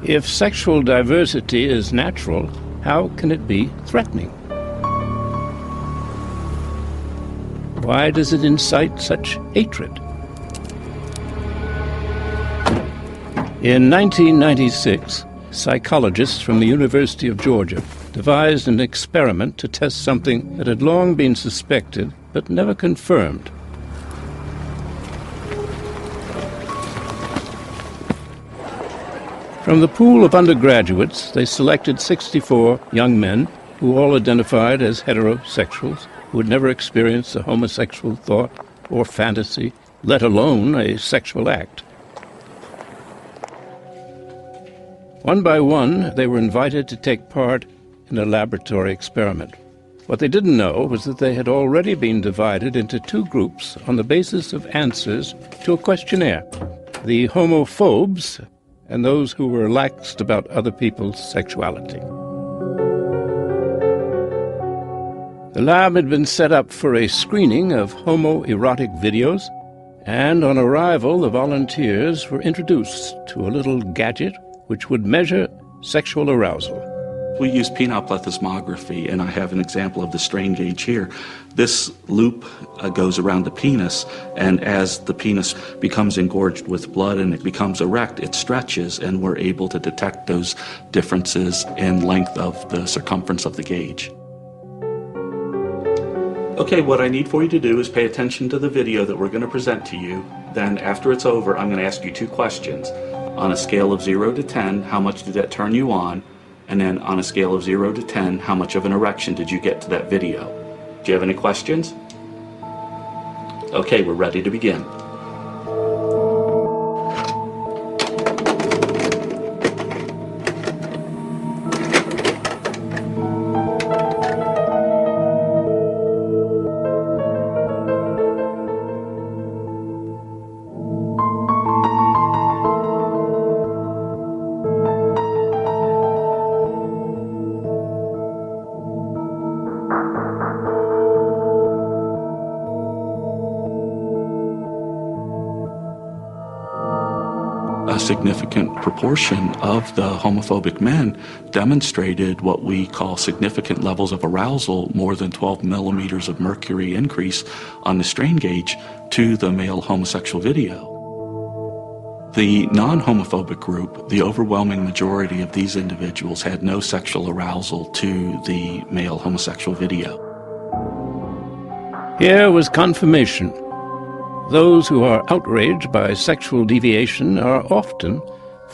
If sexual diversity is natural, how can it be threatening? Why does it incite such hatred? In 1996, psychologists from the University of Georgia devised an experiment to test something that had long been suspected but never confirmed. From the pool of undergraduates, they selected 64 young men who all identified as heterosexuals, who had never experienced a homosexual thought or fantasy, let alone a sexual act. One by one, they were invited to take part in a laboratory experiment. What they didn't know was that they had already been divided into two groups on the basis of answers to a questionnaire: the homophobes and those who were laxed about other people's sexuality. The lab had been set up for a screening of homoerotic videos, and on arrival, the volunteers were introduced to a little gadget which would measure sexual arousal. We use penile plethysmography, and I have an example of the strain gauge here. This loop goes around the penis, and as the penis becomes engorged with blood and it becomes erect, it stretches, and we're able to detect those differences in length of the circumference of the gauge. Okay, what I need for you to do is pay attention to the video that we're going to present to you. Then after it's over, I'm going to ask you two questions. On a scale of 0 to 10, how much did that turn you on? And then on a scale of 0 to 10, how much of an erection did you get to that video? Do you have any questions? Okay, we're ready to begin. A significant proportion of the homophobic men demonstrated what we call significant levels of arousal, more than 12 millimeters of mercury increase on the strain gauge to the male homosexual video. The non-homophobic group, the overwhelming majority of these individuals had no sexual arousal to the male homosexual video. Here was confirmation. Those who are outraged by sexual deviation are often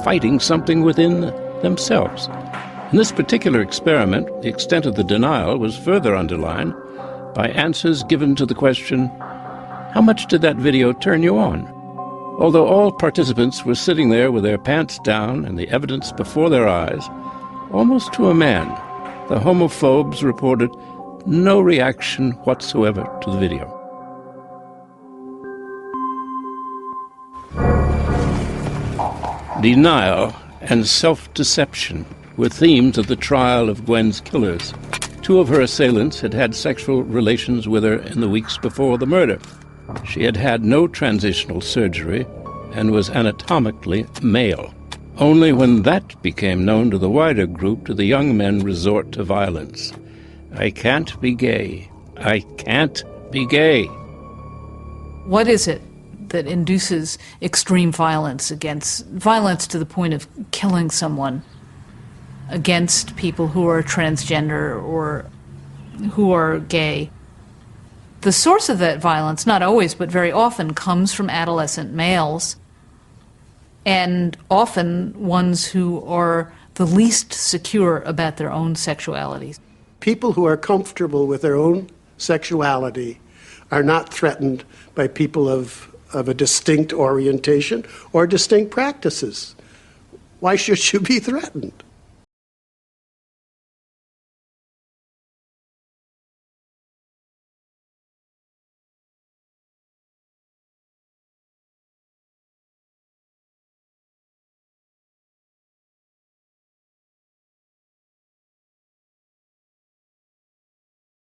fighting something within themselves. In this particular experiment, the extent of the denial was further underlined by answers given to the question, "How much did that video turn you on?" Although all participants were sitting there with their pants down and the evidence before their eyes, almost to a man, the homophobes reported no reaction whatsoever to the video. Denial and self-deception were themes of the trial of Gwen's killers. Two of her assailants had had sexual relations with her in the weeks before the murder. She had had no transitional surgery and was anatomically male. Only when that became known to the wider group did the young men resort to violence. "I can't be gay. I can't be gay." What is it that induces extreme violence to the point of killing someone, against people who are transgender or who are gay? The source of that violence, not always but very often, comes from adolescent males, and often ones who are the least secure about their own sexuality. People who are comfortable with their own sexuality are not threatened by people of a distinct orientation or distinct practices. Why should you be threatened?